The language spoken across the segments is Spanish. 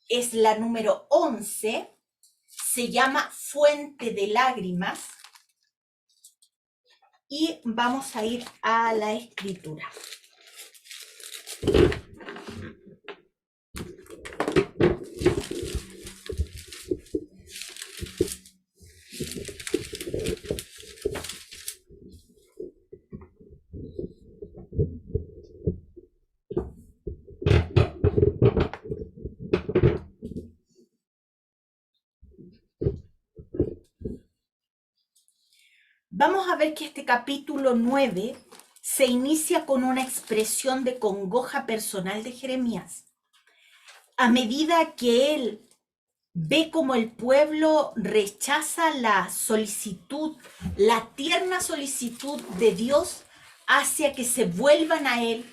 es la número 11, se llama Fuente de Lágrimas, y vamos a ir a la escritura. Vamos a ver que este capítulo 9 se inicia con una expresión de congoja personal de Jeremías. A medida que él ve cómo el pueblo rechaza la solicitud, la tierna solicitud de Dios hacia que se vuelvan a él,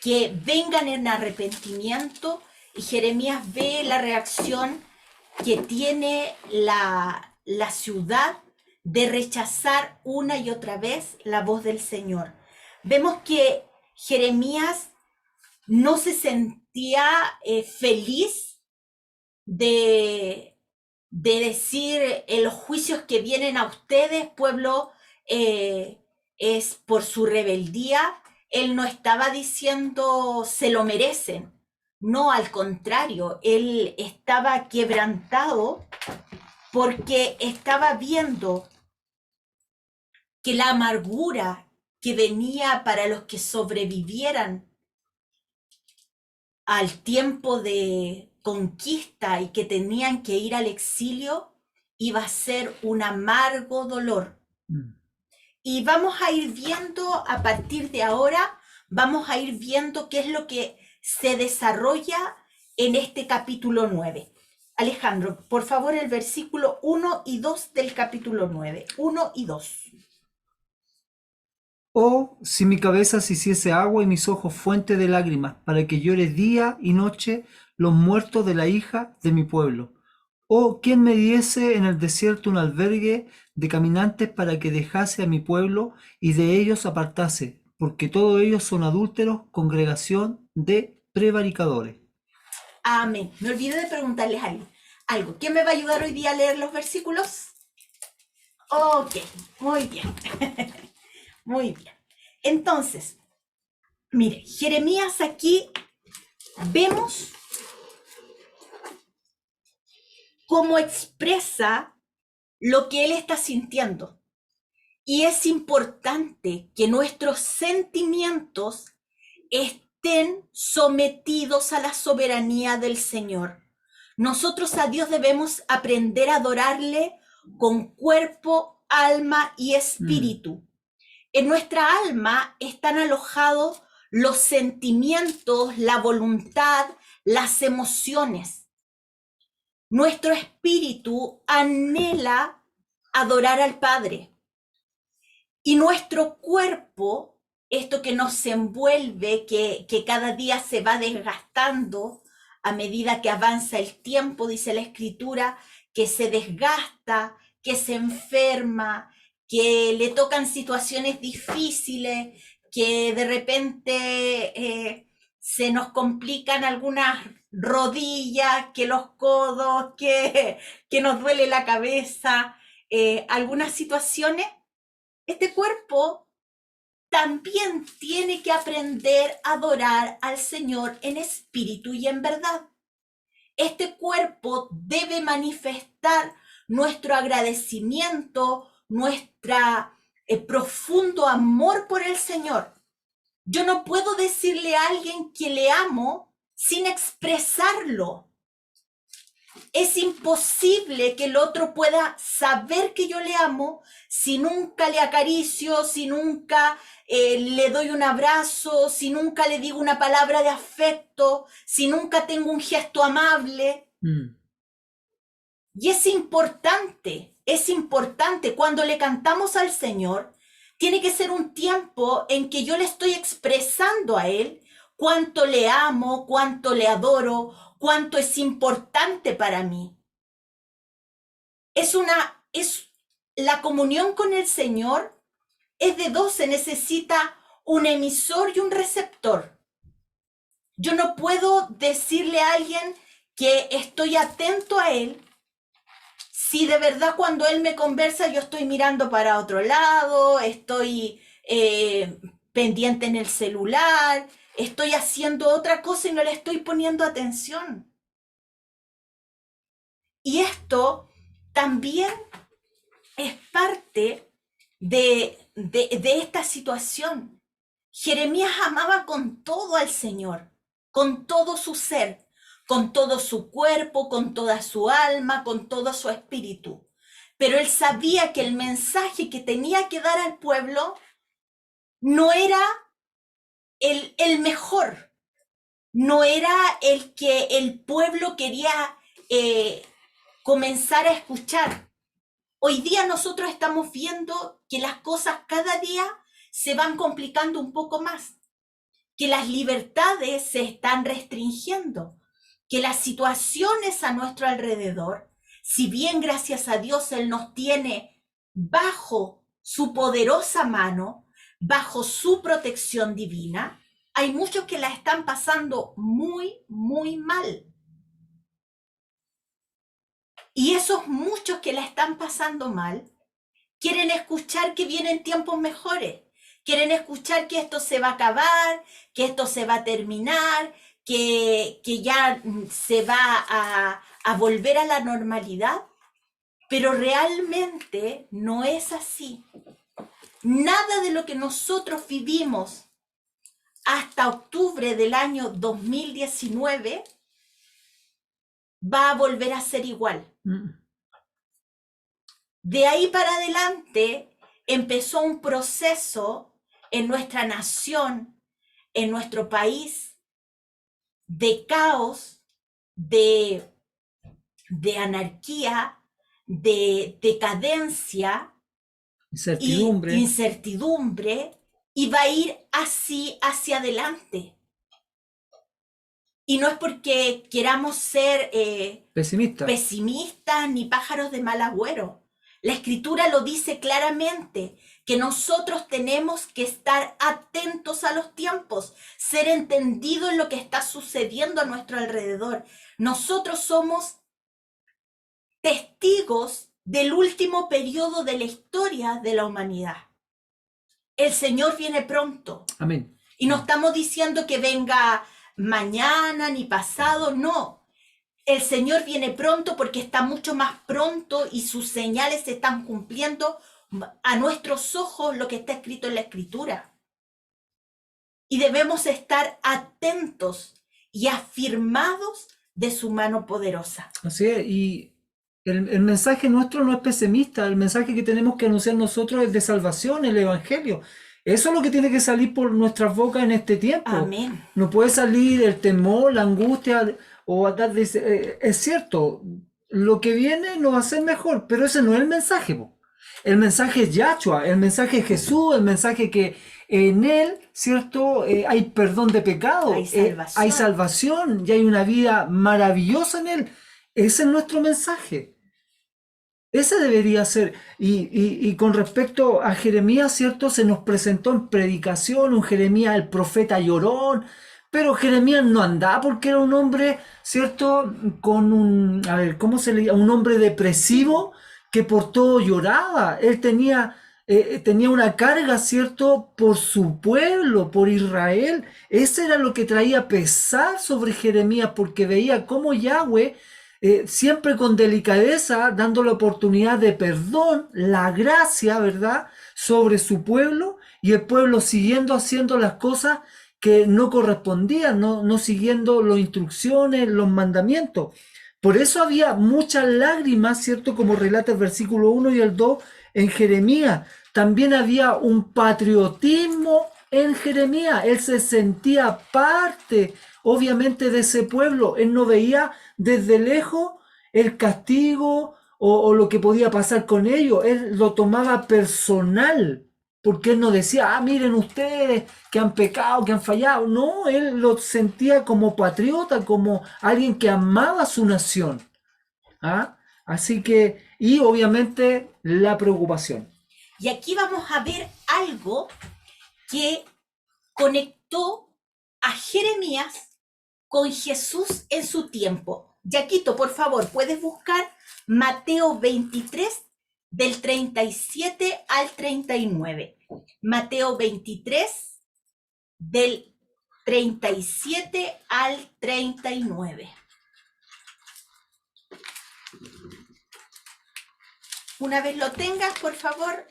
que vengan en arrepentimiento, y Jeremías ve la reacción que tiene la ciudad de rechazar una y otra vez la voz del Señor. Vemos que Jeremías no se sentía feliz de decir los juicios que vienen a ustedes, pueblo, es por su rebeldía. Él no estaba diciendo se lo merecen. No, al contrario, él estaba quebrantado porque estaba viendo que la amargura que venía para los que sobrevivieran al tiempo de conquista y que tenían que ir al exilio iba a ser un amargo dolor. Y vamos a ir viendo a partir de ahora, vamos a ir viendo qué es lo que se desarrolla en este capítulo 9. Alejandro, por favor, el versículo 1 y 2 del capítulo 9. 1 y 2. Oh, si mi cabeza se hiciese agua y mis ojos fuente de lágrimas, para que llore día y noche los muertos de la hija de mi pueblo. Oh, ¿quién me diese en el desierto un albergue de caminantes para que dejase a mi pueblo y de ellos apartase? Porque todos ellos son adúlteros, congregación de prevaricadores. Amén. Me olvidé de preguntarles algo. ¿Quién me va a ayudar hoy día a leer los versículos? Ok, muy bien. Muy bien. Entonces, mire, Jeremías aquí vemos cómo expresa lo que él está sintiendo. Y es importante que nuestros sentimientos estén sometidos a la soberanía del Señor. Nosotros a Dios debemos aprender a adorarle con cuerpo, alma y espíritu. En nuestra alma están alojados los sentimientos, la voluntad, las emociones. Nuestro espíritu anhela adorar al Padre. Y nuestro cuerpo, esto que nos envuelve, que cada día se va desgastando a medida que avanza el tiempo, dice la Escritura, que se desgasta, que se enferma, que le tocan situaciones difíciles, que de repente se nos complican algunas rodillas, que los codos, que nos duele la cabeza, algunas situaciones. Este cuerpo también tiene que aprender a adorar al Señor en espíritu y en verdad. Este cuerpo debe manifestar nuestro agradecimiento, nuestro profundo amor por el Señor. Yo no puedo decirle a alguien que le amo sin expresarlo. Es imposible que el otro pueda saber que yo le amo si nunca le acaricio, si nunca le doy un abrazo, si nunca le digo una palabra de afecto, si nunca tengo un gesto amable. Y es importante cuando le cantamos al Señor, tiene que ser un tiempo en que yo le estoy expresando a Él cuánto le amo, cuánto le adoro, cuánto es importante para mí. La comunión con el Señor es de dos, se necesita un emisor y un receptor. Yo no puedo decirle a alguien que estoy atento a Él. Si de verdad cuando Él me conversa yo estoy mirando para otro lado, estoy pendiente en el celular, estoy haciendo otra cosa y no le estoy poniendo atención. Y esto también es parte de esta situación. Jeremías amaba con todo al Señor, con todo su ser, con todo su cuerpo, con toda su alma, con todo su espíritu. Pero él sabía que el mensaje que tenía que dar al pueblo no era el mejor, no era el que el pueblo quería comenzar a escuchar. Hoy día nosotros estamos viendo que las cosas cada día se van complicando un poco más, que las libertades se están restringiendo, que las situaciones a nuestro alrededor, si bien gracias a Dios Él nos tiene bajo su poderosa mano, bajo su protección divina, hay muchos que la están pasando muy, muy mal. Y esos muchos que la están pasando mal quieren escuchar que vienen tiempos mejores, quieren escuchar que esto se va a acabar, que esto se va a terminar, que ya se va a volver a la normalidad, pero realmente no es así. Nada de lo que nosotros vivimos hasta octubre del año 2019 va a volver a ser igual. De ahí para adelante empezó un proceso en nuestra nación, en nuestro país, de caos, de anarquía, de decadencia Incertidumbre. y incertidumbre, y va a ir así hacia adelante. Y no es porque queramos ser pesimistas ni pájaros de mal agüero. La Escritura lo dice claramente, que nosotros tenemos que estar atentos a los tiempos, ser entendidos en lo que está sucediendo a nuestro alrededor. Nosotros somos testigos del último periodo de la historia de la humanidad. El Señor viene pronto. Amén. Y no estamos diciendo que venga mañana ni pasado, no. El Señor viene pronto porque está mucho más pronto y sus señales se están cumpliendo a nuestros ojos, lo que está escrito en la Escritura. Y debemos estar atentos y afirmados de su mano poderosa. Así es, y el mensaje nuestro no es pesimista, el mensaje que tenemos que anunciar nosotros es de salvación, el Evangelio. Eso es lo que tiene que salir por nuestras bocas en este tiempo. Amén. No puede salir el temor, la angustia, o es cierto, lo que viene no va a ser mejor, pero ese no es el mensaje, po. El mensaje es Yahshua, el mensaje es Jesús, el mensaje que en Él, ¿cierto? Hay perdón de pecado, hay salvación y hay una vida maravillosa en Él. Ese es nuestro mensaje. Ese debería ser. Y con respecto a Jeremías, ¿cierto? Se nos presentó en predicación un Jeremías, el profeta llorón, pero Jeremías no andaba porque era un hombre, ¿cierto? Con ¿cómo se le llama? Un hombre depresivo que por todo lloraba. Él tenía una carga, ¿cierto? Por su pueblo, por Israel. Ese era lo que traía pesar sobre Jeremías, porque veía cómo Yahweh, siempre con delicadeza, dando la oportunidad de perdón, la gracia, ¿verdad?, sobre su pueblo, y el pueblo siguiendo haciendo las cosas que no correspondían, no siguiendo las instrucciones, los mandamientos. Por eso había muchas lágrimas, ¿cierto?, como relata el versículo 1 y el 2 en Jeremías. También había un patriotismo en Jeremías. Él se sentía parte, obviamente, de ese pueblo. Él no veía desde lejos el castigo o lo que podía pasar con ellos. Él lo tomaba personal, porque él no decía, miren ustedes que han pecado, que han fallado. No, él lo sentía como patriota, como alguien que amaba a su nación. Así que, y obviamente la preocupación. Y aquí vamos a ver algo que conectó a Jeremías con Jesús en su tiempo. Yaquito, por favor, puedes buscar Mateo 23 del 37 al 39. Mateo 23 del 37 al 39. Una vez lo tengas, por favor.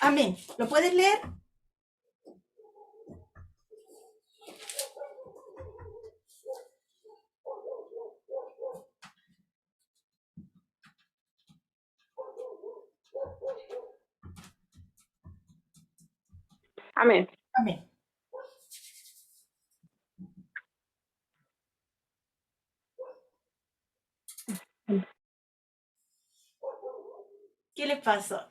Amén. ¿Lo puedes leer? Amén. Amén. ¿Qué le pasó?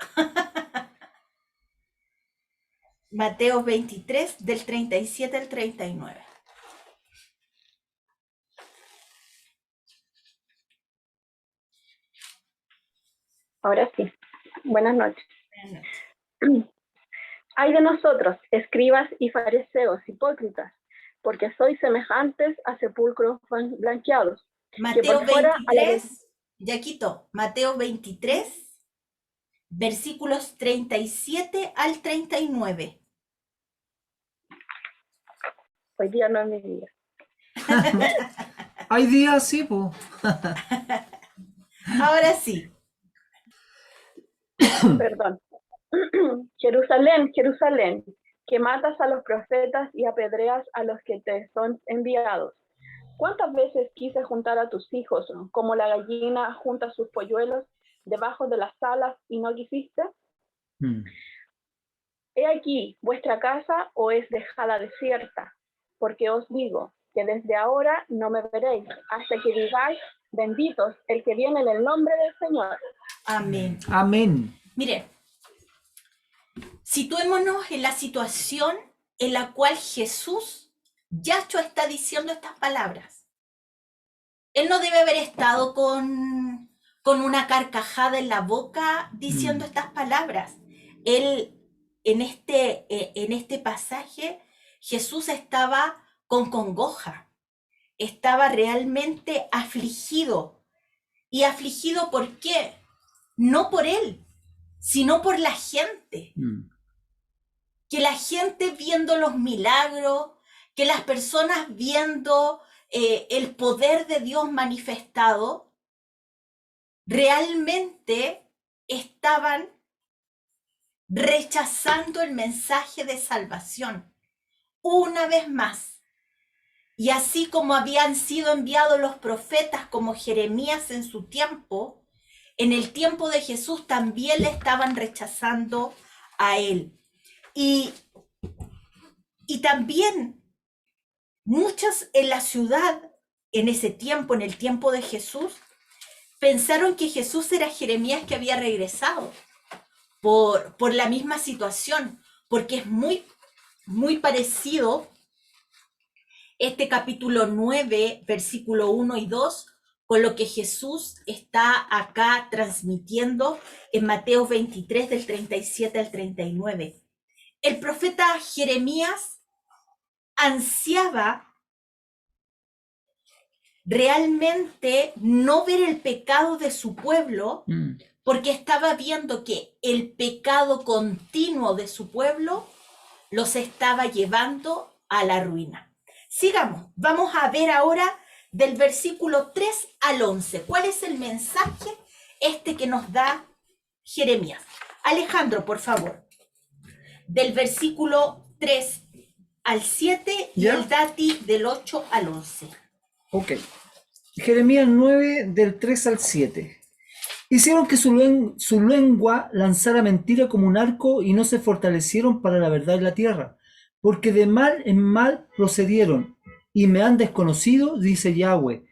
Mateo 23 del 37 al 39. Ahora sí. Buenas noches. Buenas noches. Ay de nosotros, escribas y fariseos, hipócritas, porque sois semejantes a sepulcros blanqueados. Mateo por fuera, 23, Yaquito, Mateo 23, versículos 37 al 39. Hoy día no es mi día. Hay días, sí, po. Ahora sí. Perdón. Jerusalén, Jerusalén, que matas a los profetas y apedreas a los que te son enviados. ¿Cuántas veces quise juntar a tus hijos, como la gallina junta sus polluelos debajo de las alas y no quisiste? He aquí, vuestra casa os es dejada desierta, porque os digo que desde ahora no me veréis, hasta que digáis, benditos el que viene en el nombre del Señor. Amén. Amén. Mire, situémonos en la situación en la cual Jesús, Yahshua, está diciendo estas palabras. Él no debe haber estado con una carcajada en la boca diciendo estas palabras. Él, en este pasaje, Jesús estaba con congoja, estaba realmente afligido. ¿Y afligido por qué? No por él, sino por la gente. Que la gente viendo los milagros, que las personas viendo el poder de Dios manifestado, realmente estaban rechazando el mensaje de salvación una vez más. Y así como habían sido enviados los profetas como Jeremías en su tiempo, en el tiempo de Jesús también le estaban rechazando a él. Y también muchos en la ciudad, en ese tiempo, en el tiempo de Jesús, pensaron que Jesús era Jeremías que había regresado por la misma situación, porque es muy, muy parecido este capítulo 9, versículo 1 y 2, con lo que Jesús está acá transmitiendo en Mateo 23, del 37 al 39. El profeta Jeremías ansiaba realmente no ver el pecado de su pueblo, porque estaba viendo que el pecado continuo de su pueblo los estaba llevando a la ruina. Sigamos, vamos a ver ahora del versículo 3 al 11. ¿Cuál es el mensaje que nos da Jeremías? Alejandro, por favor. Del versículo 3 al 7 y ¿Ya? el Dati del 8 al 11. Ok. Jeremías 9, del 3 al 7. Hicieron que su lengua lanzara mentira como un arco y no se fortalecieron para la verdad en la tierra, porque de mal en mal procedieron y me han desconocido, dice Yahweh.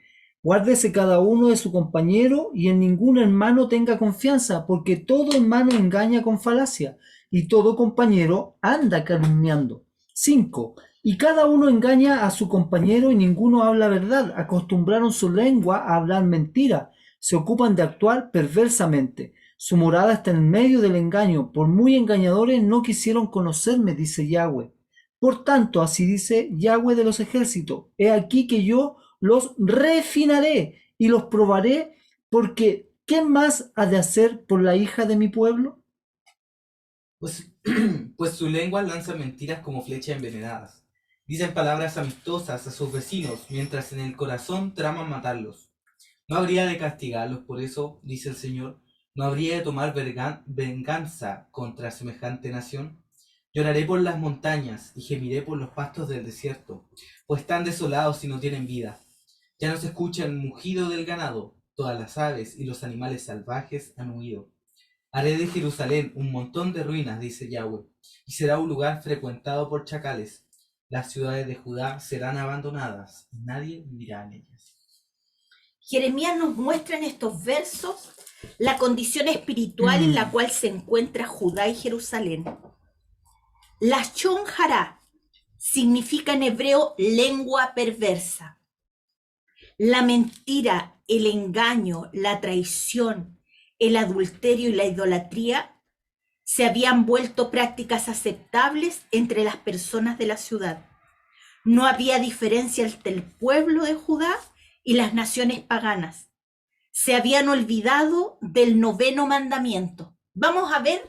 Guárdese cada uno de su compañero y en ningún hermano tenga confianza, porque todo hermano engaña con falacia y todo compañero anda calumniando. 5. Y cada uno engaña a su compañero y ninguno habla verdad. Acostumbraron su lengua a hablar mentira. Se ocupan de actuar perversamente. Su morada está en medio del engaño. Por muy engañadores no quisieron conocerme, dice Yahweh. Por tanto, así dice Yahweh de los ejércitos. He aquí que yo los refinaré y los probaré, porque ¿qué más ha de hacer por la hija de mi pueblo? Pues, pues su lengua lanza mentiras como flechas envenenadas. Dicen palabras amistosas a sus vecinos, mientras en el corazón traman matarlos. No habría de castigarlos por eso, dice el Señor. No habría de tomar venganza contra semejante nación. Lloraré por las montañas y gemiré por los pastos del desierto, pues están desolados y no tienen vida. Ya no se escucha el mugido del ganado, todas las aves y los animales salvajes han huido. Haré de Jerusalén un montón de ruinas, dice Yahweh, y será un lugar frecuentado por chacales. Las ciudades de Judá serán abandonadas, y nadie vivirá en ellas. Jeremías nos muestra en estos versos la condición espiritual en la cual se encuentra Judá y Jerusalén. Lashon Hará significa en hebreo lengua perversa. La mentira, el engaño, la traición, el adulterio y la idolatría se habían vuelto prácticas aceptables entre las personas de la ciudad. No había diferencia entre el pueblo de Judá y las naciones paganas. Se habían olvidado del 9º mandamiento. Vamos a ver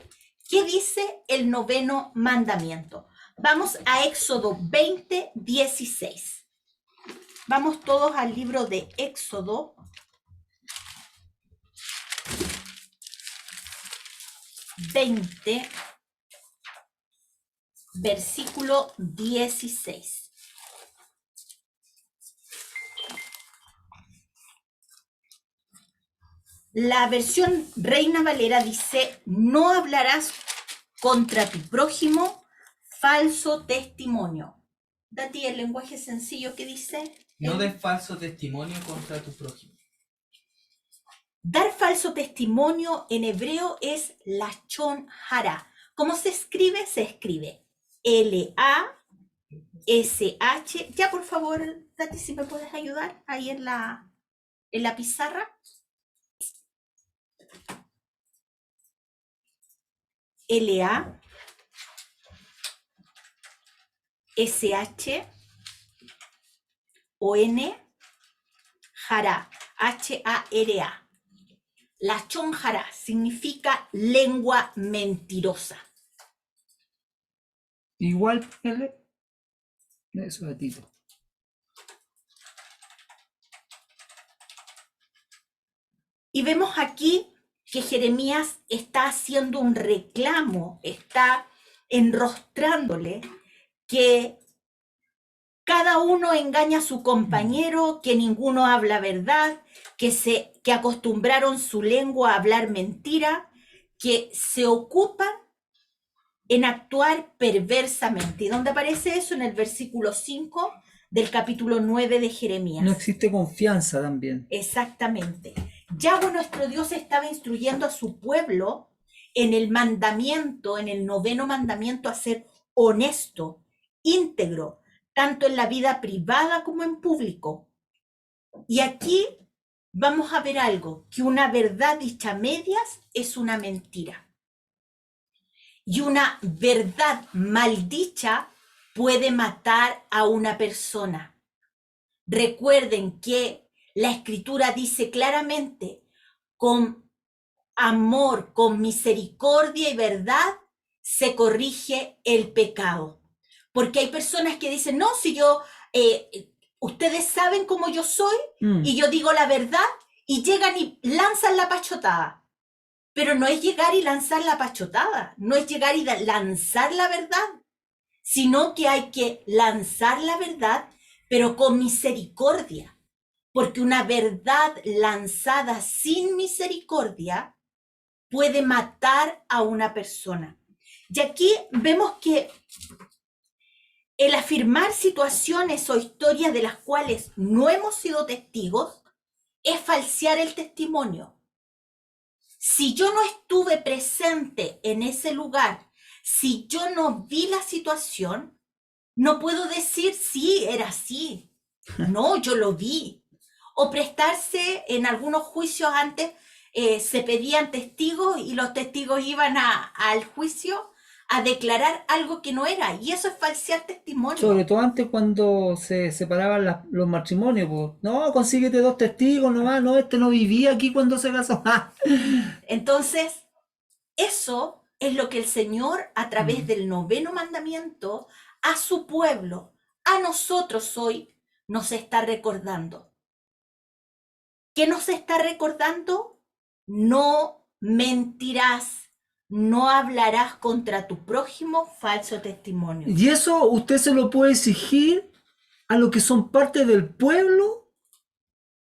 qué dice el 9º mandamiento. Vamos a Éxodo 20:16. Vamos todos al libro de Éxodo 20, versículo 16. La versión Reina Valera dice: no hablarás contra tu prójimo falso testimonio. Dati, el lenguaje sencillo que dice. No des falso testimonio contra tu prójimo. Dar falso testimonio en hebreo es lashon hará. ¿Cómo se escribe? Se escribe L-A-S-H. Ya, por favor, Dati, si me puedes ayudar ahí en la pizarra. L-A-S-H-O-N Hará, H-A-R-A. Lashon hará significa lengua mentirosa. Igual, L. Eso, gatito. Y vemos aquí que Jeremías está haciendo un reclamo, está enrostrándole que cada uno engaña a su compañero, que ninguno habla verdad, que acostumbraron su lengua a hablar mentira, que se ocupan en actuar perversamente. ¿Y dónde aparece eso? En el versículo 5 del capítulo 9 de Jeremías. No existe confianza también. Exactamente. Yahweh nuestro Dios estaba instruyendo a su pueblo en el mandamiento, en el 9º mandamiento, a ser honesto, íntegro, tanto en la vida privada como en público. Y aquí vamos a ver algo, que una verdad dicha a medias es una mentira. Y una verdad mal dicha puede matar a una persona. Recuerden que la Escritura dice claramente: con amor, con misericordia y verdad se corrige el pecado. Porque hay personas que dicen: no, si yo, ustedes saben cómo yo soy y yo digo la verdad, y llegan y lanzan la pachotada. Pero no es llegar y lanzar la pachotada, no es llegar y lanzar la verdad, sino que hay que lanzar la verdad, pero con misericordia. Porque una verdad lanzada sin misericordia puede matar a una persona. Y aquí vemos que el afirmar situaciones o historias de las cuales no hemos sido testigos es falsear el testimonio. Si yo no estuve presente en ese lugar, si yo no vi la situación, No puedo decir, sí, era así. No, yo lo vi. O prestarse en algunos juicios antes, se pedían testigos y los testigos iban al juicio a declarar algo que no era. Y eso es falsear testimonio. Sobre todo antes cuando se separaban los matrimonios, pues. No, consíguete 2 testigos nomás, no, este no vivía aquí cuando se casó. Entonces, eso es lo que el Señor, a través del 9º mandamiento, a su pueblo, a nosotros hoy, nos está recordando. ¿Qué nos está recordando? No mentirás, no hablarás contra tu prójimo falso testimonio. Y eso usted se lo puede exigir a los que son parte del pueblo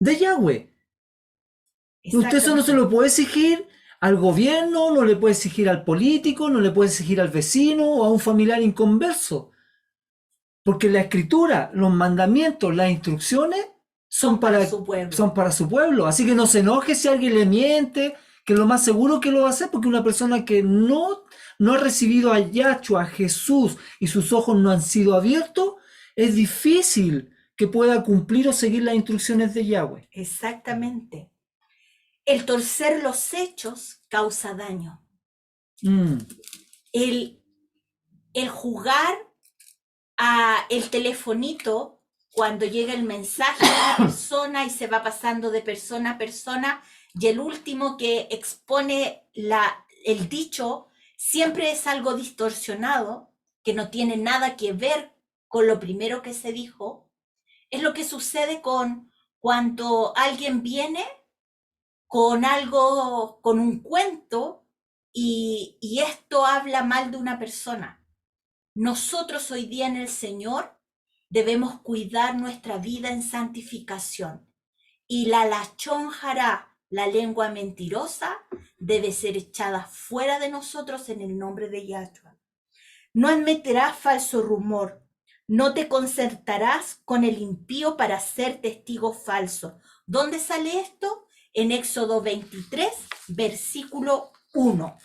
de Yahweh. Usted eso no se lo puede exigir al gobierno, no le puede exigir al político, no le puede exigir al vecino o a un familiar inconverso. Porque la escritura, los mandamientos, las instrucciones son para su pueblo. Son para su pueblo. Así que no se enoje si alguien le miente, que lo más seguro que lo va a hacer, porque una persona que no ha recibido a Yahshua, a Jesús, y sus ojos no han sido abiertos, es difícil que pueda cumplir o seguir las instrucciones de Yahweh. Exactamente. El torcer los hechos causa daño. El jugar a el telefonito cuando llega el mensaje de una persona y se va pasando de persona a persona, y el último que expone el dicho siempre es algo distorsionado, que no tiene nada que ver con lo primero que se dijo. Es lo que sucede cuando alguien viene con algo, con un cuento, y esto habla mal de una persona. Nosotros hoy día en el Señor debemos cuidar nuestra vida en santificación. Y la lachón jará, la lengua mentirosa, debe ser echada fuera de nosotros en el nombre de Yahshua. No admitirás falso rumor, no te concertarás con el impío para ser testigo falso. ¿Dónde sale esto? En Éxodo 23, versículo 1.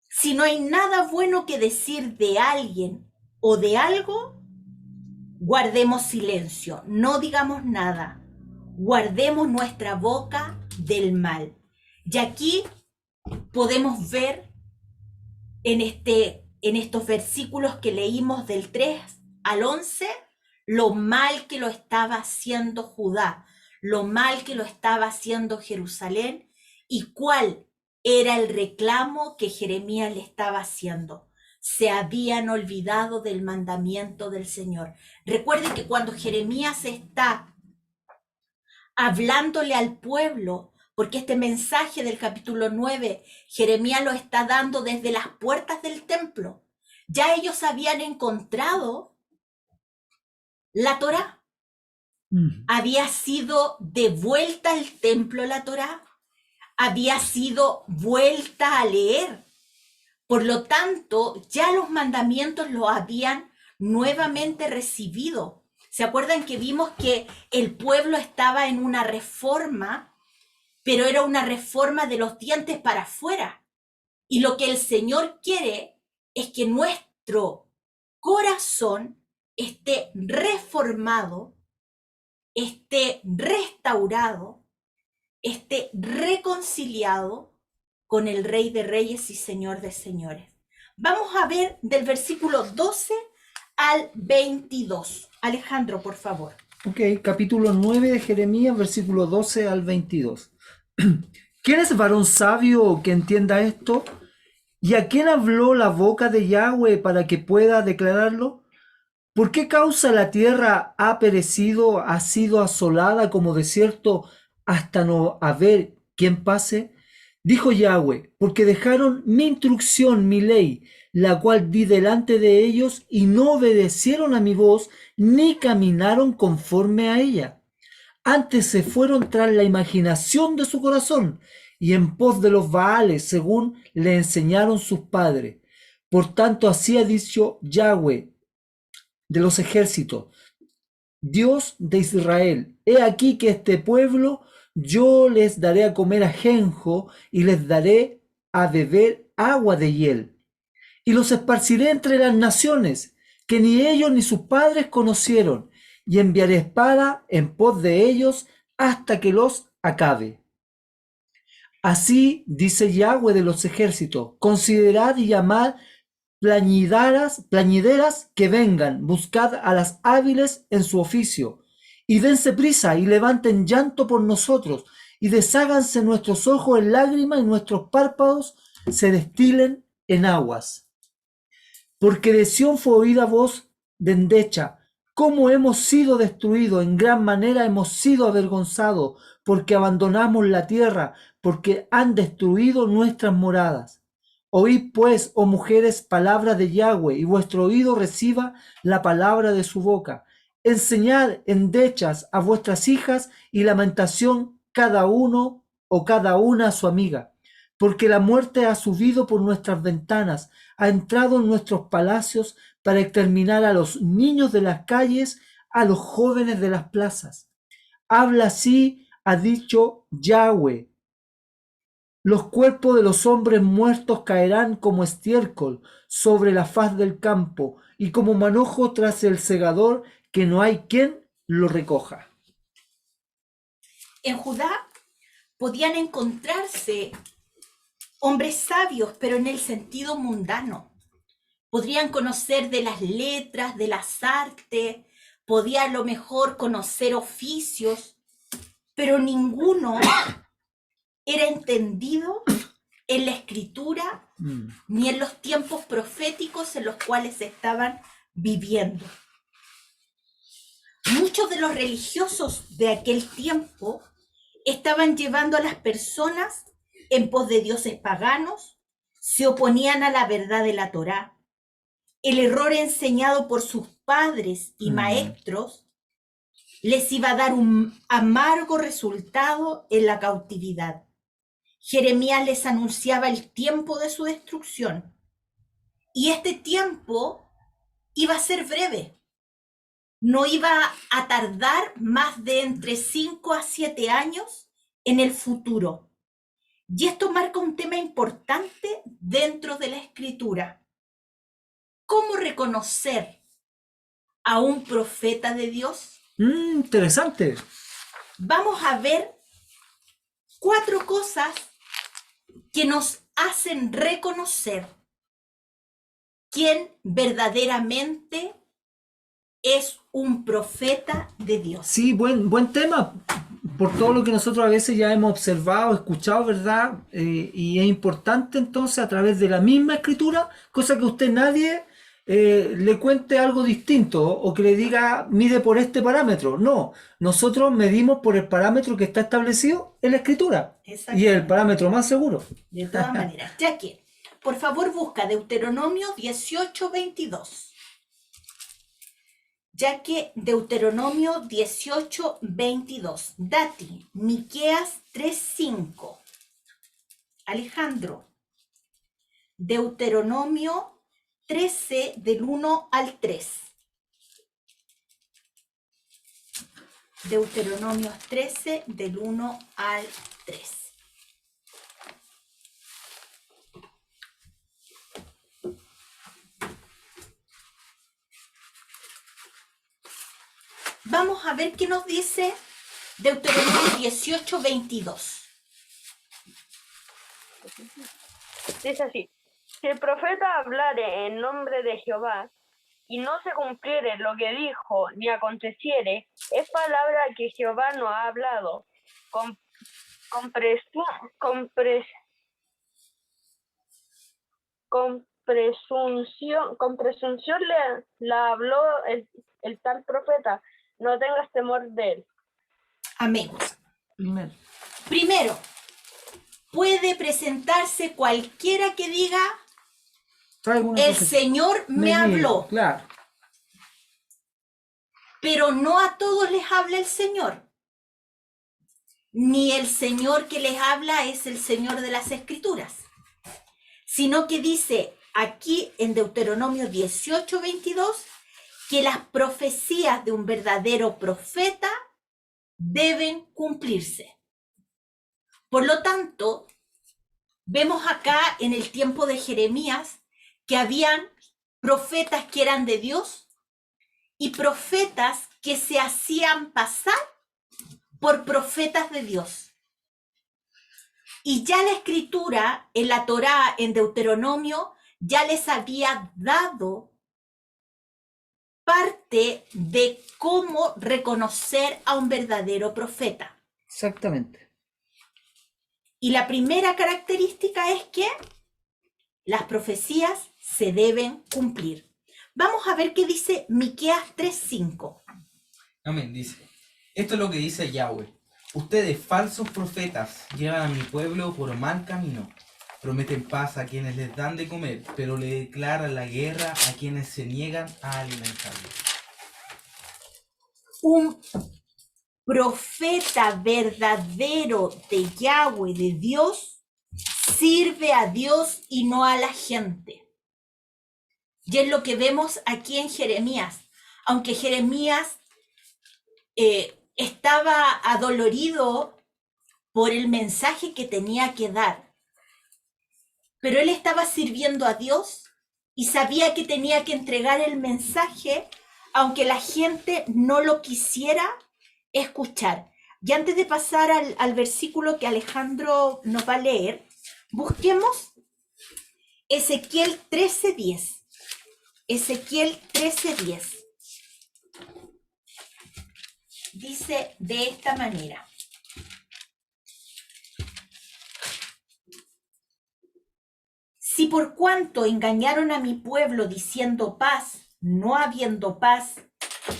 Si no hay nada bueno que decir de alguien o de algo, guardemos silencio, no digamos nada, guardemos nuestra boca del mal. Y aquí podemos ver en estos versículos que leímos del 3 al 11, lo mal que lo estaba haciendo Judá, lo mal que lo estaba haciendo Jerusalén, y cuál era el reclamo que Jeremías le estaba haciendo. Se habían olvidado del mandamiento del Señor. Recuerden que cuando Jeremías está hablándole al pueblo, porque este mensaje del capítulo 9, Jeremías lo está dando desde las puertas del templo. Ya ellos habían encontrado la Torá. Había sido devuelta al templo la Torá. Había sido vuelta a leer. Por lo tanto, ya los mandamientos los habían nuevamente recibido. ¿Se acuerdan que vimos que el pueblo estaba en una reforma, pero era una reforma de los dientes para afuera? Y lo que el Señor quiere es que nuestro corazón esté reformado, esté restaurado, esté reconciliado con el Rey de Reyes y Señor de Señores. Vamos a ver del versículo 12 al 22. Alejandro, por favor. Ok, capítulo 9 de Jeremías, versículo 12 al 22. ¿Quién es varón sabio que entienda esto? ¿Y a quién habló la boca de Yahweh para que pueda declararlo? ¿Por qué causa la tierra ha perecido, ha sido asolada como desierto hasta no haber quien pase? Dijo Yahweh, porque dejaron mi instrucción, mi ley, la cual di delante de ellos, y no obedecieron a mi voz, ni caminaron conforme a ella. Antes se fueron tras la imaginación de su corazón, y en pos de los Baales, según le enseñaron sus padres. Por tanto, así ha dicho Yahweh de los ejércitos, Dios de Israel: he aquí que este pueblo yo les daré a comer ajenjo y les daré a beber agua de hiel. y los esparciré entre las naciones, que ni ellos ni sus padres conocieron, y enviaré espada en pos de ellos hasta que los acabe. Así dice Yahweh de los ejércitos: considerad y llamad plañideras que vengan, buscad a las hábiles en su oficio, y dense prisa y levanten llanto por nosotros, y desháganse nuestros ojos en lágrimas y nuestros párpados se destilen en aguas. Porque de Sión fue oída voz de endecha: cómo hemos sido destruidos, en gran manera hemos sido avergonzados, porque abandonamos la tierra, porque han destruido nuestras moradas. Oíd pues, oh mujeres, palabra de Yahweh, y vuestro oído reciba la palabra de su boca. Enseñad endechas a vuestras hijas y lamentación cada uno o cada una a su amiga, porque la muerte ha subido por nuestras ventanas, ha entrado en nuestros palacios para exterminar a los niños de las calles, a los jóvenes de las plazas. Habla así, ha dicho Yahweh: los cuerpos de los hombres muertos caerán como estiércol sobre la faz del campo, y como manojo tras el segador, que no hay quien lo recoja. En Judá podían encontrarse hombres sabios, pero en el sentido mundano. Podrían conocer de las letras, de las artes, podían a lo mejor conocer oficios, pero ninguno era entendido en la escritura ni en los tiempos proféticos en los cuales estaban viviendo. Muchos de los religiosos de aquel tiempo estaban llevando a las personas en pos de dioses paganos, se oponían a la verdad de la Torá. El error enseñado por sus padres y maestros les iba a dar un amargo resultado en la cautividad. Jeremías les anunciaba el tiempo de su destrucción, y este tiempo iba a ser breve. No iba a tardar más de entre 5 a 7 años en el futuro. Y esto marca un tema importante dentro de la escritura. ¿Cómo reconocer a un profeta de Dios? Interesante. Vamos a ver 4 cosas que nos hacen reconocer quién verdaderamente es un profeta de Dios. Sí, buen tema, por todo lo que nosotros a veces ya hemos observado, escuchado, ¿verdad? Y es importante entonces, a través de la misma escritura, cosa que usted nadie le cuente algo distinto, o que le diga mide por este parámetro. No, nosotros medimos por el parámetro que está establecido en la escritura, y el parámetro más seguro. De todas maneras, ya que, por favor, busca Deuteronomio 18:22. Ya que Deuteronomio 18:22. Dati, Miqueas 3:5. Alejandro, Deuteronomio 13 del 1 al 3. Deuteronomio 13 del 1 al 3. Vamos a ver qué nos dice Deuteronomio 18:22. Dice así: si el profeta hablare en nombre de Jehová, y no se cumpliere lo que dijo, ni aconteciere, es palabra que Jehová no ha hablado. Con presunción la habló el tal profeta. No tengas temor de él. Amén. Primero, puede presentarse cualquiera que diga: el Señor me habló. Claro. Pero no a todos les habla el Señor. Ni el Señor que les habla es el Señor de las Escrituras, sino que dice aquí en Deuteronomio 18:22 que las profecías de un verdadero profeta deben cumplirse. Por lo tanto, vemos acá en el tiempo de Jeremías que habían profetas que eran de Dios y profetas que se hacían pasar por profetas de Dios. Y ya la escritura, en la Torá, en Deuteronomio, ya les había dado parte de cómo reconocer a un verdadero profeta. Exactamente. Y la primera característica es que las profecías se deben cumplir. Vamos a ver qué dice Miqueas 3:5. Amén, dice. Esto es lo que dice Yahweh. Ustedes, falsos profetas, llevan a mi pueblo por mal camino. Prometen paz a quienes les dan de comer, pero le declaran la guerra a quienes se niegan a alimentarlos. Un profeta verdadero de Yahweh, de Dios, sirve a Dios y no a la gente. Y es lo que vemos aquí en Jeremías. Aunque Jeremías estaba adolorido por el mensaje que tenía que dar, pero él estaba sirviendo a Dios y sabía que tenía que entregar el mensaje aunque la gente no lo quisiera escuchar. Y antes de pasar al versículo que Alejandro nos va a leer, busquemos Ezequiel 13:10. Ezequiel 13:10. Dice de esta manera: si por cuanto engañaron a mi pueblo diciendo paz, no habiendo paz,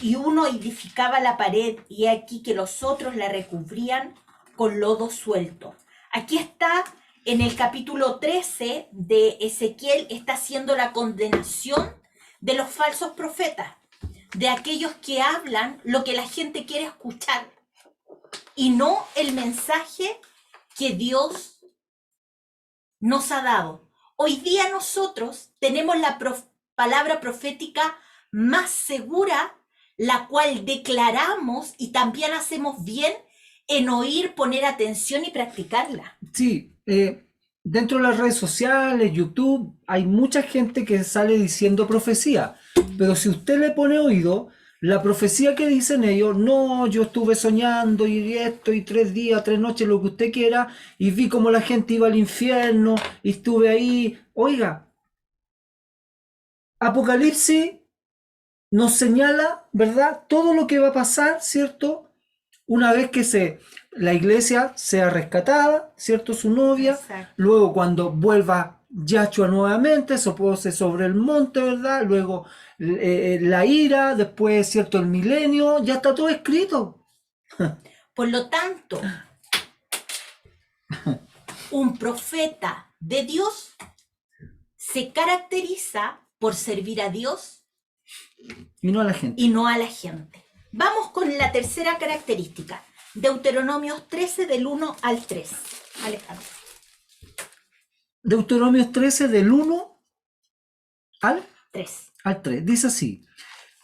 y uno edificaba la pared, y aquí que los otros la recubrían con lodo suelto. Aquí está, en el capítulo 13 de Ezequiel, está haciendo la condenación de los falsos profetas, de aquellos que hablan lo que la gente quiere escuchar y no el mensaje que Dios nos ha dado. Hoy día nosotros tenemos la palabra profética más segura, la cual declaramos y también hacemos bien en oír, poner atención y practicarla. Sí, dentro de las redes sociales, YouTube, hay mucha gente que sale diciendo profecía, pero si usted le pone oído, la profecía que dicen ellos, no, yo estuve soñando y esto, y 3 días, 3 noches, lo que usted quiera, y vi como la gente iba al infierno, y estuve ahí. Oiga, Apocalipsis nos señala, ¿verdad?, todo lo que va a pasar, ¿cierto?, una vez que la iglesia sea rescatada, ¿cierto?, su novia. Exacto. Luego cuando vuelva Yahshua nuevamente, se pose sobre el monte, ¿verdad? Luego la ira, después, ¿cierto?, el milenio, ya está todo escrito. Por lo tanto, un profeta de Dios se caracteriza por servir a Dios Y no a la gente. y no a la gente. Vamos con la tercera característica. Deuteronomios 13 del 1 al 3. Alejandro. Deuteronomios 13 del 1 al 3. 3. Dice así: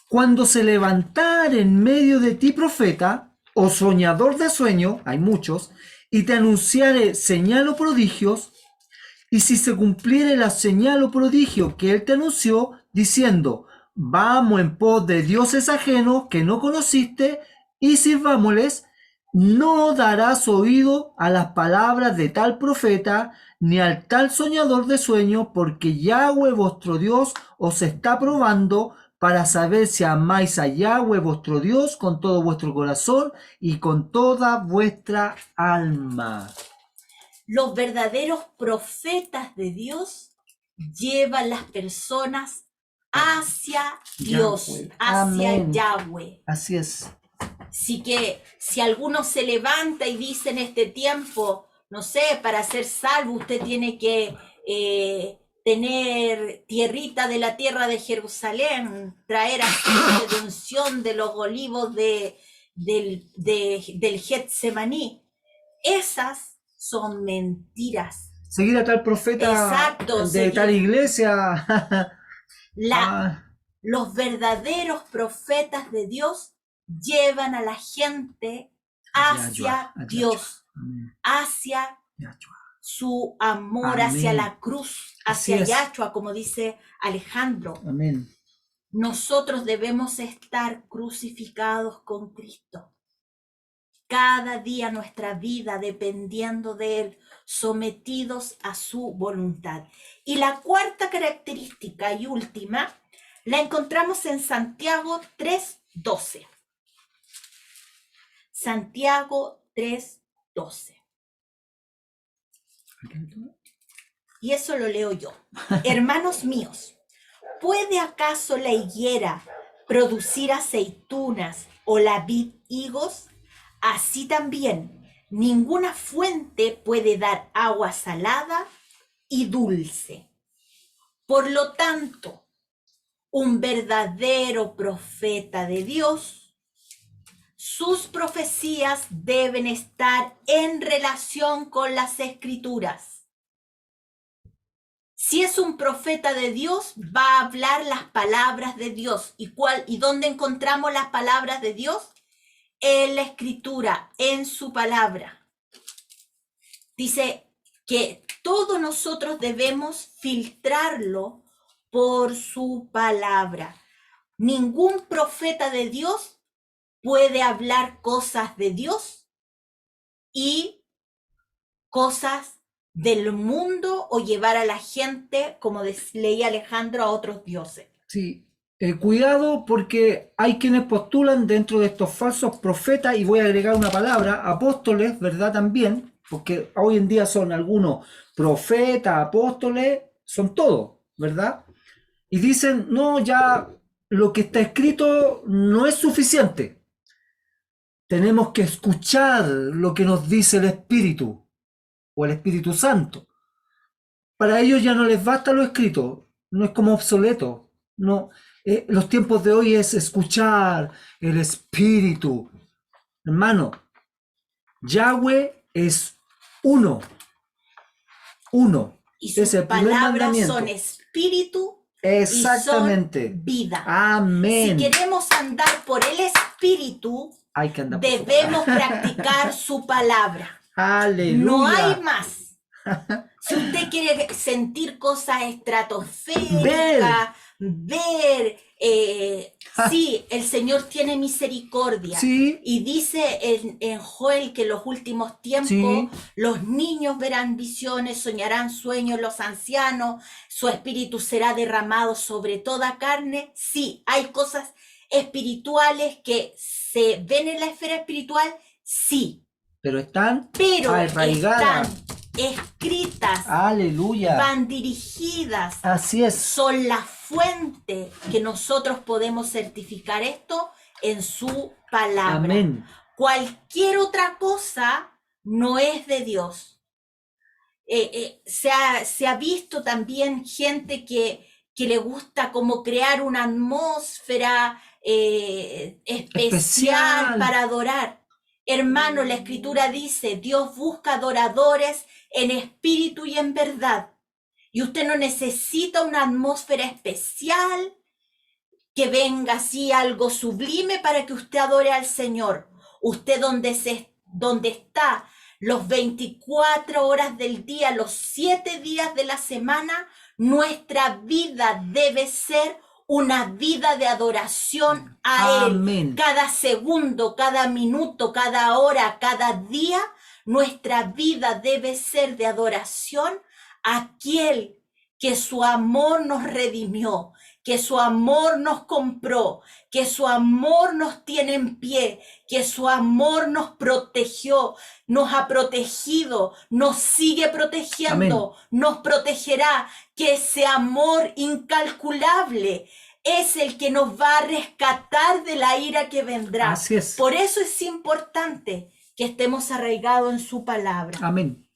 cuando se levantare en medio de ti profeta o soñador de sueño, hay muchos, y te anunciare señal o prodigios, y si se cumpliere la señal o prodigio que él te anunció, diciendo, vamos en pos de dioses ajenos que no conociste, y sirvámosles, no darás oído a las palabras de tal profeta, ni al tal soñador de sueño, porque Yahweh vuestro Dios os está probando para saber si amáis a Yahweh vuestro Dios con todo vuestro corazón y con toda vuestra alma. Los verdaderos profetas de Dios llevan las personas hacia Dios, Yahweh. hacia Amén. Yahweh. Así es. Así que si alguno se levanta y dice en este tiempo, no sé, para ser salvo usted tiene que tener tierrita de la tierra de Jerusalén, traer aceite de unción de los olivos del Getsemaní. Esas son mentiras. Seguir a tal profeta. Exacto, de seguir. tal iglesia. Los verdaderos profetas de Dios llevan a la gente hacia Yahshua, Dios, Amén. hacia Yahshua. su amor hacia Amén. la cruz, Así hacia es. Yahshua, como dice Alejandro. Amén. Nosotros debemos estar crucificados con Cristo. Cada día nuestra vida dependiendo de Él, sometidos a su voluntad. Y la cuarta característica y última la encontramos en Santiago 3:12. Santiago 3:12. Y eso lo leo yo. Hermanos míos, ¿puede acaso la higuera producir aceitunas o la vid higos? Así también, ninguna fuente puede dar agua salada y dulce. Por lo tanto, un verdadero profeta de Dios, sus profecías deben estar en relación con las Escrituras. Si es un profeta de Dios, va a hablar las palabras de Dios. ¿Y dónde encontramos las palabras de Dios? En la Escritura, en su palabra. Dice que todos nosotros debemos filtrarlo por su palabra. Ningún profeta de Dios puede hablar cosas de Dios y cosas del mundo o llevar a la gente, como leía Alejandro, a otros dioses. Sí. Cuidado porque hay quienes postulan dentro de estos falsos profetas, y voy a agregar una palabra, apóstoles, ¿verdad? También, porque hoy en día son algunos profetas, apóstoles, son todos, ¿verdad? Y dicen, no, ya lo que está escrito no es suficiente. Tenemos que escuchar lo que nos dice el Espíritu o el Espíritu Santo. Para ellos ya no les basta lo escrito, no es como obsoleto. No, los tiempos de hoy es escuchar el Espíritu. Hermano, Yahweh es uno. Y Es sus el primer palabras mandamiento. son espíritu Exactamente. y son vida. Amén. Si queremos andar por el espíritu, Hay que andar por su debemos practicar su palabra. Aleluya. No hay más. Si usted quiere sentir cosas estratosféricas, ver, sí, el Señor tiene misericordia. Sí. Y dice en Joel que en los últimos tiempos Sí. los niños verán visiones, soñarán sueños, los ancianos, su espíritu será derramado sobre toda carne. Sí, hay cosas espirituales que se ven en la esfera espiritual, sí, Pero están pero arraigadas. están escritas, Aleluya. van dirigidas, Así es. son la fuente que nosotros podemos certificar esto en su palabra. Amén. Cualquier otra cosa no es de Dios. Se ha visto también gente que le gusta como crear una atmósfera especial para adorar. Hermano, la Escritura dice, Dios busca adoradores en espíritu y en verdad. Y usted no necesita una atmósfera especial, que venga así algo sublime para que usted adore al Señor. Usted donde está los 24 horas del día, los 7 días de la semana, nuestra vida debe ser una vida de adoración a Amén. Él. Cada segundo, cada minuto, cada hora, cada día, nuestra vida debe ser de adoración a aquel que su amor nos redimió, que su amor nos compró, que su amor nos tiene en pie, que su amor nos protegió, nos ha protegido, nos sigue protegiendo, nos protegerá, que ese amor incalculable es el que nos va a rescatar de la ira que vendrá. Así es. Por eso es importante que estemos arraigados en su palabra. Amén.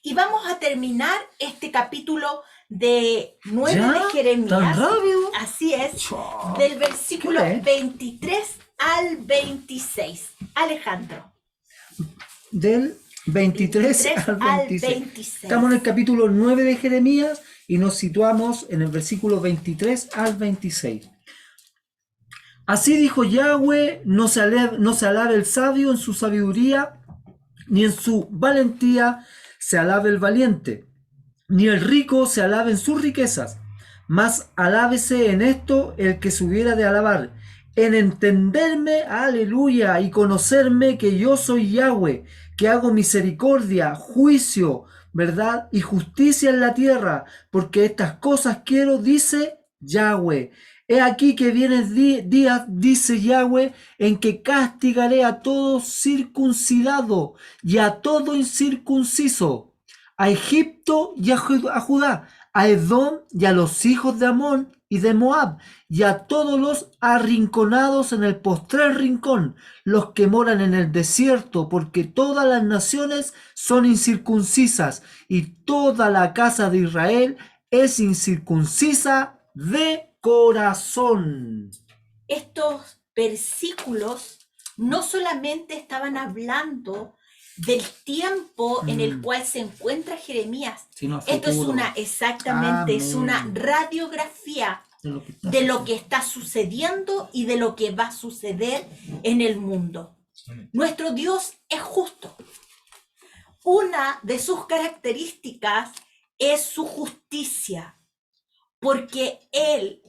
Y vamos a terminar este capítulo de 9 ¿Ya? de Jeremías. ¿Tan rápido? Así es. Chao. Del versículo ¿Qué? 23 al 26. Alejandro. Del 23 al 26. Estamos en el capítulo 9 de Jeremías y nos situamos en el versículo 23 al 26. Así dijo Yahweh, no se alabe el sabio en su sabiduría, ni en su valentía se alabe el valiente, ni el rico se alabe en sus riquezas, mas alábese en esto el que se hubiera de alabar, en entenderme, aleluya, y conocerme que yo soy Yahweh, que hago misericordia, juicio, verdad y justicia en la tierra, porque estas cosas quiero, dice Yahweh. He aquí que vienen días, dice Yahweh, en que castigaré a todo circuncidado y a todo incircunciso, a Egipto y a Judá, a Edom y a los hijos de Amón y de Moab, y a todos los arrinconados en el postrer rincón, los que moran en el desierto, porque todas las naciones son incircuncisas, y toda la casa de Israel es incircuncisa de corazón. Estos versículos no solamente estaban hablando del tiempo en el cual se encuentra Jeremías. Sino Esto es futuro. exactamente, es una Amén. radiografía De lo que está de lo que está sucediendo y de lo que va a suceder en el mundo. Amén. Nuestro Dios es justo. Una de sus características es su justicia, porque Él,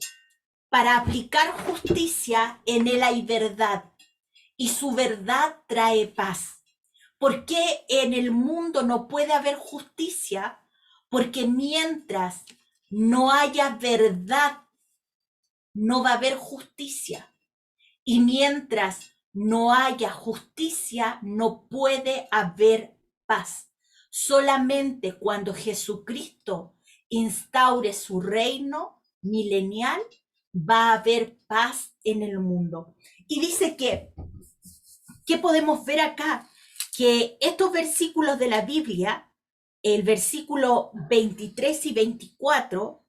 para aplicar justicia, en Él hay verdad, y su verdad trae paz. ¿Por qué en el mundo no puede haber justicia? Porque mientras no haya verdad, no va a haber justicia. Y mientras no haya justicia, no puede haber paz. Solamente cuando Jesucristo instaure su reino milenial, va a haber paz en el mundo. Y dice que, ¿qué podemos ver acá? Que estos versículos de la Biblia, el versículo 23 y 24,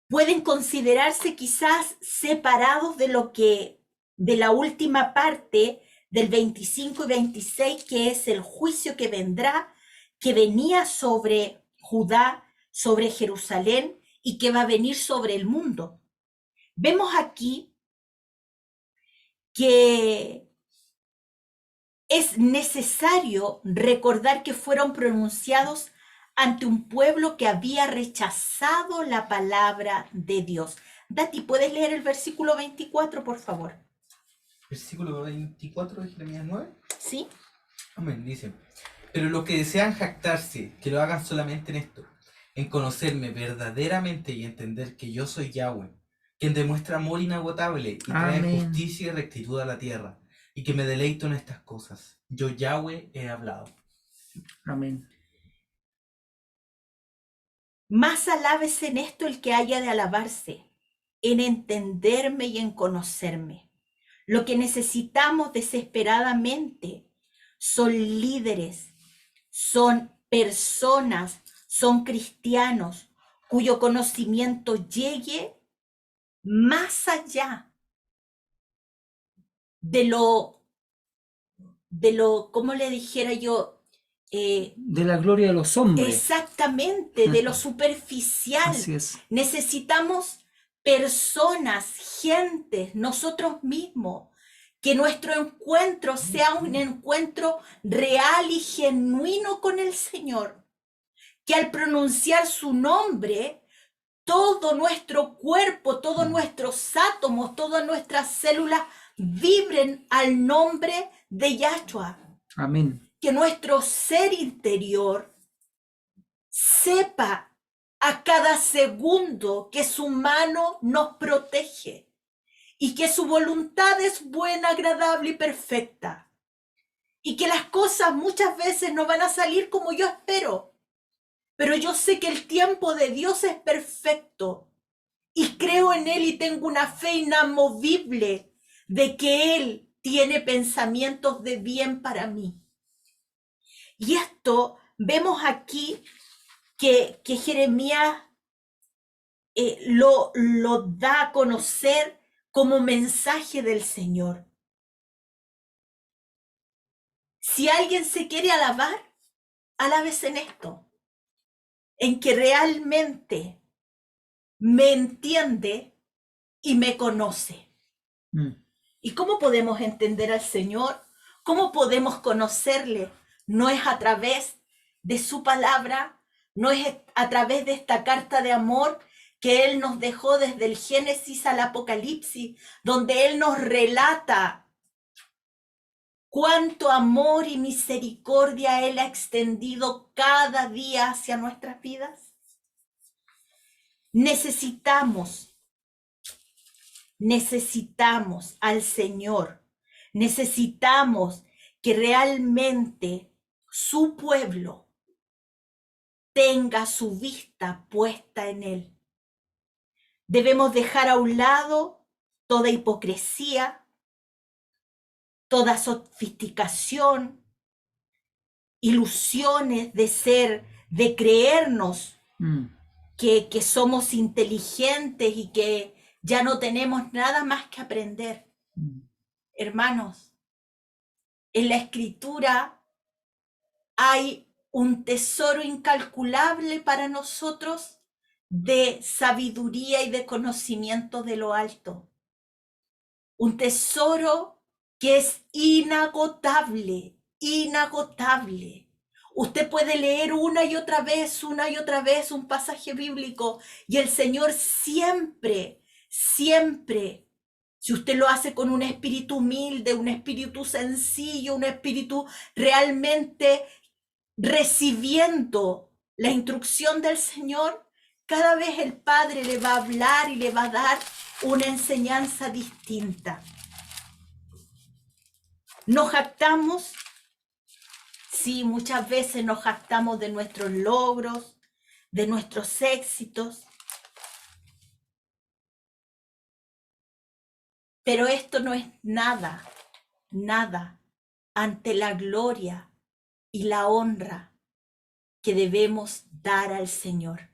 pueden considerarse quizás separados de la última parte del 25 y 26, que es el juicio que vendrá, que venía sobre Judá, sobre Jerusalén y que va a venir sobre el mundo. Vemos aquí que es necesario recordar que fueron pronunciados ante un pueblo que había rechazado la palabra de Dios. Dati, ¿puedes leer el versículo 24, por favor? Versículo 24 de Jeremías 9. ¿Sí? Amén, dice. Pero los que desean jactarse, que lo hagan solamente en esto, en conocerme verdaderamente y entender que yo soy Yahweh, quien demuestra amor inagotable y trae Amén. justicia y rectitud a la tierra, y que me deleito en estas cosas. Yo Yahweh he hablado. Amén. Más alábese en esto el que haya de alabarse, en entenderme y en conocerme. Lo que necesitamos desesperadamente son líderes, son personas, son cristianos cuyo conocimiento llegue más allá de lo, ¿cómo le dijera yo? De la gloria de los hombres. Exactamente, de lo superficial. Así es. Necesitamos personas, gentes, nosotros mismos, que nuestro encuentro sea un encuentro real y genuino con el Señor, que al pronunciar su nombre, todo nuestro cuerpo, todos nuestros átomos, todas nuestras células vibren al nombre de Yahshua. Amén. Que nuestro ser interior sepa a cada segundo que su mano nos protege y que su voluntad es buena, agradable y perfecta. Y que las cosas muchas veces no van a salir como yo espero, pero yo sé que el tiempo de Dios es perfecto y creo en Él y tengo una fe inamovible de que Él tiene pensamientos de bien para mí. Y esto vemos aquí que Jeremías lo da a conocer como mensaje del Señor. Si alguien se quiere alabar, alábese en esto, en que realmente me entiende y me conoce. ¿Y cómo podemos entender al Señor? ¿Cómo podemos conocerle? No es a través de su palabra, no es a través de esta carta de amor que Él nos dejó desde el Génesis al Apocalipsis, donde Él nos relata cuánto amor y misericordia Él ha extendido cada día hacia nuestras vidas. Necesitamos al Señor, necesitamos que realmente su pueblo tenga su vista puesta en Él. Debemos dejar a un lado toda hipocresía, toda sofisticación, ilusiones de creernos que somos inteligentes y que ya no tenemos nada más que aprender. Hermanos, en la Escritura hay un tesoro incalculable para nosotros de sabiduría y de conocimiento de lo alto. Un tesoro que es inagotable, inagotable. Usted puede leer una y otra vez un pasaje bíblico y el Señor siempre, siempre, si usted lo hace con un espíritu humilde, un espíritu sencillo, un espíritu realmente recibiendo la instrucción del Señor, cada vez el Padre le va a hablar y le va a dar una enseñanza distinta. Nos jactamos, sí, muchas veces nos jactamos de nuestros logros, de nuestros éxitos, pero esto no es nada, nada ante la gloria y la honra que debemos dar al Señor.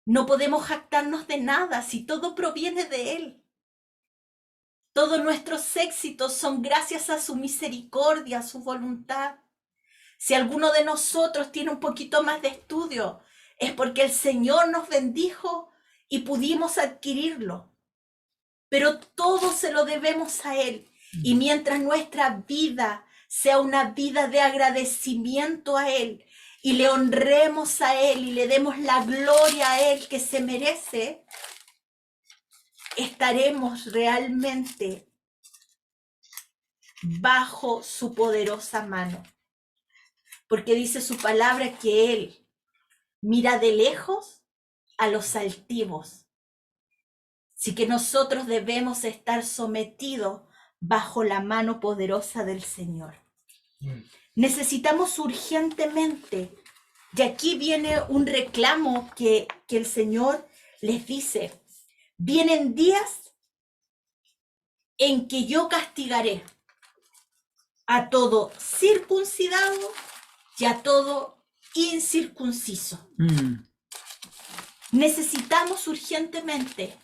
No podemos jactarnos de nada si todo proviene de Él. Todos nuestros éxitos son gracias a su misericordia, a su voluntad. Si alguno de nosotros tiene un poquito más de estudio, es porque el Señor nos bendijo y pudimos adquirirlo. Pero todo se lo debemos a Él. Y mientras nuestra vida sea una vida de agradecimiento a Él, y le honremos a Él y le demos la gloria a Él que se merece, estaremos realmente bajo su poderosa mano. Porque dice su palabra que Él mira de lejos a los altivos. Así que nosotros debemos estar sometidos bajo la mano poderosa del Señor. Necesitamos urgentemente, y aquí viene un reclamo que el Señor les dice: vienen días en que yo castigaré a todo circuncidado y a todo incircunciso. Necesitamos urgentemente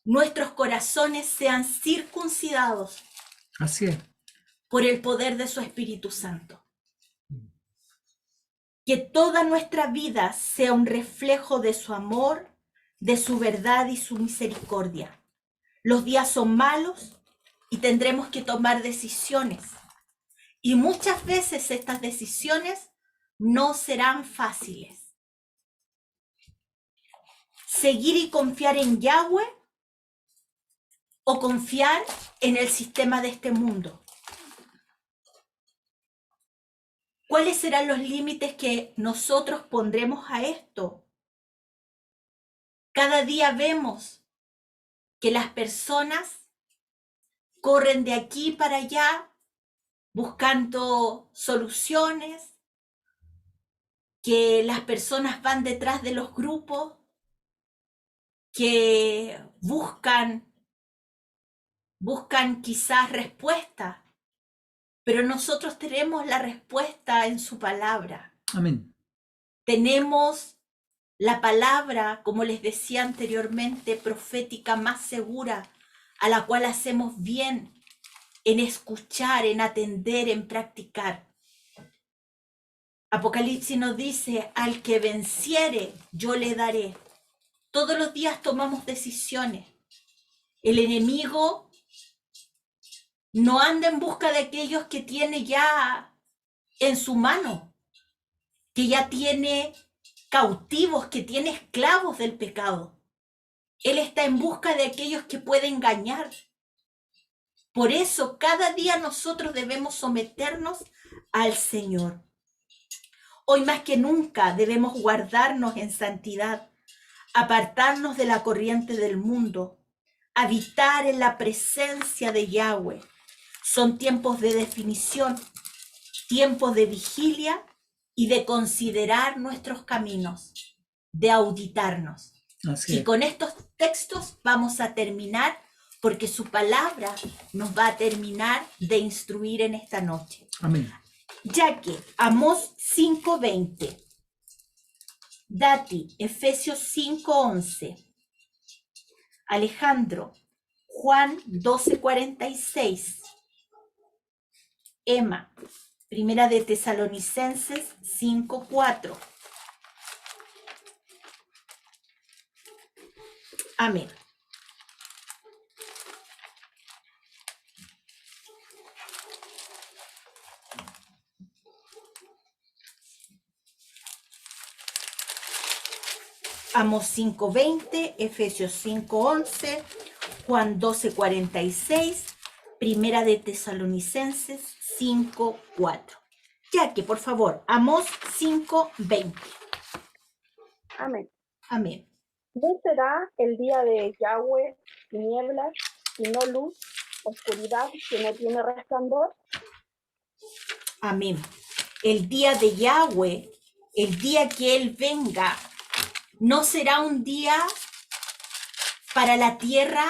nuestros corazones sean circuncidados. Así es. Por el poder de su Espíritu Santo. Que toda nuestra vida sea un reflejo de su amor, de su verdad y su misericordia. Los días son malos y tendremos que tomar decisiones. Y muchas veces estas decisiones no serán fáciles. Seguir y confiar en Yahweh o confiar en el sistema de este mundo. ¿Cuáles serán los límites que nosotros pondremos a esto? Cada día vemos que las personas corren de aquí para allá buscando soluciones, que las personas van detrás de los grupos, que buscan quizás respuestas, pero nosotros tenemos la respuesta en su palabra. Amén. Tenemos la palabra, como les decía anteriormente, profética más segura, a la cual hacemos bien en escuchar, en atender, en practicar. Apocalipsis nos dice: al que venciere, yo le daré. Todos los días tomamos decisiones. El enemigo No anda en busca de aquellos que tiene ya en su mano, que ya tiene cautivos, que tiene esclavos del pecado. Él está en busca de aquellos que puede engañar. Por eso cada día nosotros debemos someternos al Señor. Hoy más que nunca debemos guardarnos en santidad, apartarnos de la corriente del mundo, habitar en la presencia de Yahweh. Son tiempos de definición, tiempos de vigilia y de considerar nuestros caminos, de auditarnos. Así Y es. con estos textos vamos a terminar, porque su palabra nos va a terminar de instruir en esta noche. Amén. Ya que Amós 5:20, Dati, Efesios 5:11, Alejandro, Juan 12:46, Emma, Primera de Tesalonicenses 5:4. Amén. Amós 5:20, Efesios 5:11, Juan 12:46, Primera de Tesalonicenses 5:4. Ya que, por favor, Amós 5:20. Amén. Amén. ¿No será el día de Yahweh tinieblas y no luz, oscuridad que no tiene resplandor? Amén. El día de Yahweh, el día que Él venga, no será un día para la tierra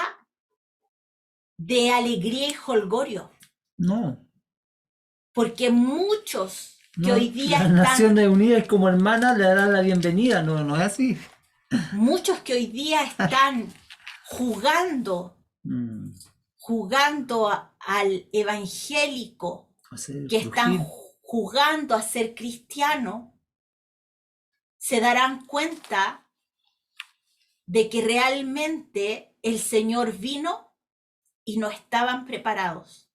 de alegría y jolgorio, No. porque muchos que No, hoy día las están, Naciones Unidas como hermanas le darán la bienvenida. No, no es así. muchos que hoy día están jugando al evangélico, Hacer que están crujir. jugando a ser cristiano, se darán cuenta de que realmente el Señor vino y no estaban preparados.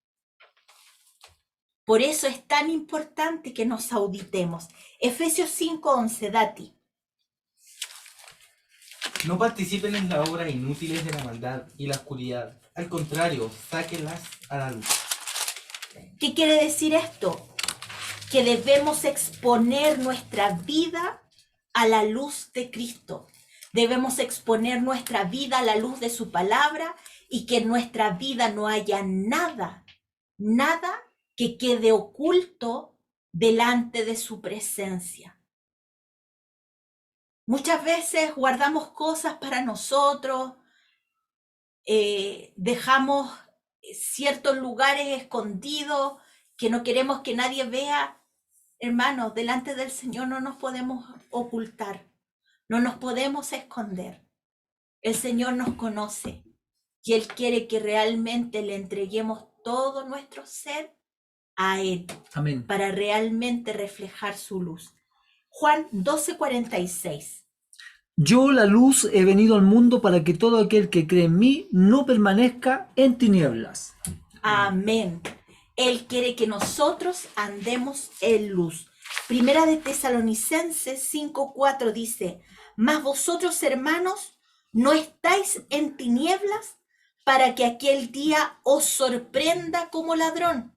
Por eso es tan importante que nos auditemos. Efesios 5:11, Dati. No participen en las obras inútiles de la maldad y la oscuridad. Al contrario, sáquenlas a la luz. ¿Qué quiere decir esto? Que debemos exponer nuestra vida a la luz de Cristo. Debemos exponer nuestra vida a la luz de su palabra y que en nuestra vida no haya nada que quede oculto delante de su presencia. Muchas veces guardamos cosas para nosotros, dejamos ciertos lugares escondidos que no queremos que nadie vea. Hermanos, delante del Señor no nos podemos ocultar, no nos podemos esconder. El Señor nos conoce y Él quiere que realmente le entreguemos todo nuestro ser a Él. Amén. Para realmente reflejar su luz. Juan 12:46. Yo, la luz, he venido al mundo para que todo aquel que cree en mí no permanezca en tinieblas. Amén. Él quiere que nosotros andemos en luz. Primera de Tesalonicenses 5:4 dice: mas vosotros, hermanos, no estáis en tinieblas para que aquel día os sorprenda como ladrón.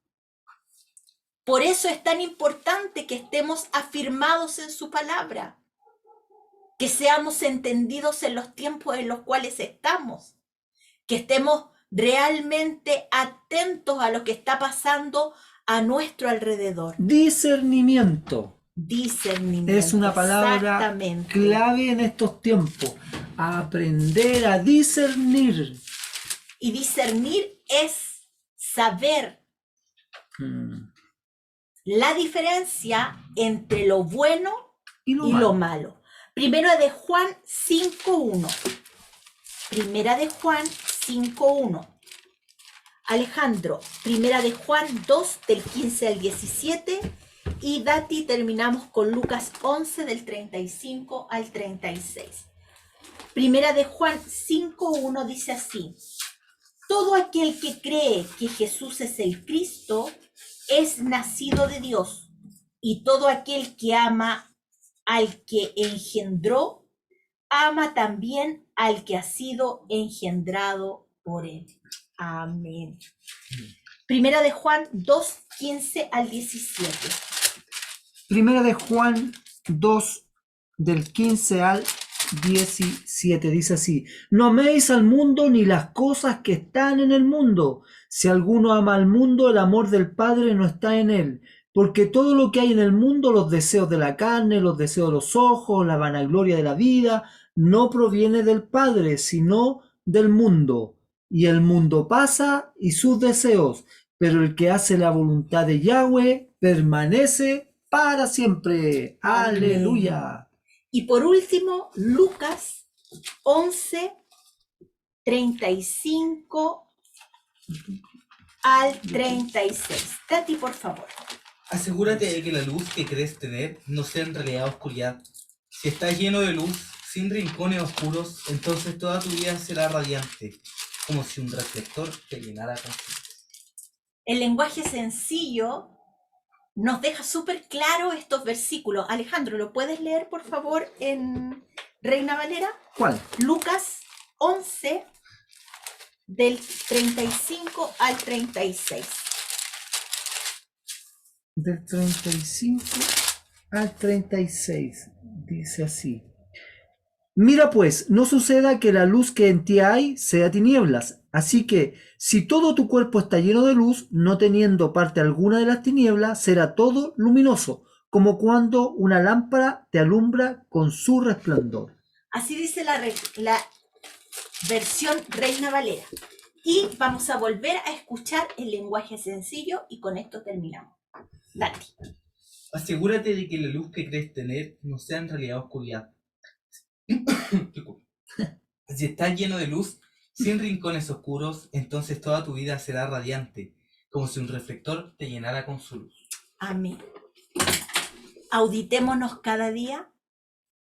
Por eso es tan importante que estemos afirmados en su palabra, que seamos entendidos en los tiempos en los cuales estamos, que estemos realmente atentos a lo que está pasando a nuestro alrededor. Discernimiento Discernimiento. es una palabra Exactamente. clave en estos tiempos. Aprender a discernir. Y discernir es saber la diferencia entre lo bueno Y lo malo. Primera de Juan 5:1. Primera de Juan 5:1. Alejandro, Primera de Juan 2 del 15 al 17. Y Dati terminamos con Lucas 11 del 35 al 36. Primera de Juan 5:1 dice así: todo aquel que cree que Jesús es el Cristo es nacido de Dios, y todo aquel que ama al que engendró, ama también al que ha sido engendrado por él. Amén. Primera de Juan 2, 15 al 17. Primera de Juan 2, del 15 al 17, dice así: No améis al mundo ni las cosas que están en el mundo. Si alguno ama al mundo, el amor del Padre no está en él. Porque todo lo que hay en el mundo, los deseos de la carne, los deseos de los ojos, la vanagloria de la vida, no proviene del Padre, sino del mundo. Y el mundo pasa y sus deseos, pero el que hace la voluntad de Yahweh permanece para siempre. Amén. Aleluya. Y por último, Lucas 11, 35 al 36. Tati, por favor. Asegúrate de que la luz que crees tener no sea en realidad oscuridad. Si estás lleno de luz, sin rincones oscuros, entonces toda tu vida será radiante, como si un reflector te llenara con luz. El lenguaje sencillo nos deja súper claro estos versículos. Alejandro, ¿lo puedes leer, por favor, en Reina Valera? ¿Cuál? Lucas 11, del 35 al 36. Del 35 al 36. Dice así: Mira pues, no suceda que la luz que en ti hay sea tinieblas. Así que, si todo tu cuerpo está lleno de luz, no teniendo parte alguna de las tinieblas, será todo luminoso, como cuando una lámpara te alumbra con su resplandor. Así dice la versión Reina Valera. Y vamos a volver a escuchar el lenguaje sencillo y con esto terminamos. Dati. Asegúrate de que la luz que crees tener no sea en realidad oscuridad. Si estás lleno de luz, sin rincones oscuros, entonces toda tu vida será radiante, como si un reflector te llenara con su luz. Amén. Auditémonos cada día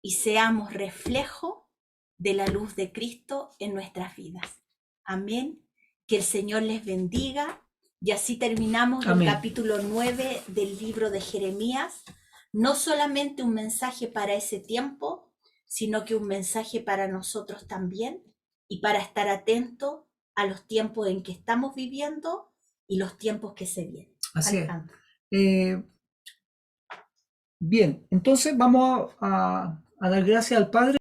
y seamos reflejo de la luz de Cristo en nuestras vidas. Amén. Que el Señor les bendiga. Y así terminamos Amén. el capítulo 9 del libro de Jeremías. No solamente un mensaje para ese tiempo, sino que un mensaje para nosotros también y para estar atentos a los tiempos en que estamos viviendo y los tiempos que se vienen. Así es. Alejandro. Bien, entonces vamos a dar gracias al Padre.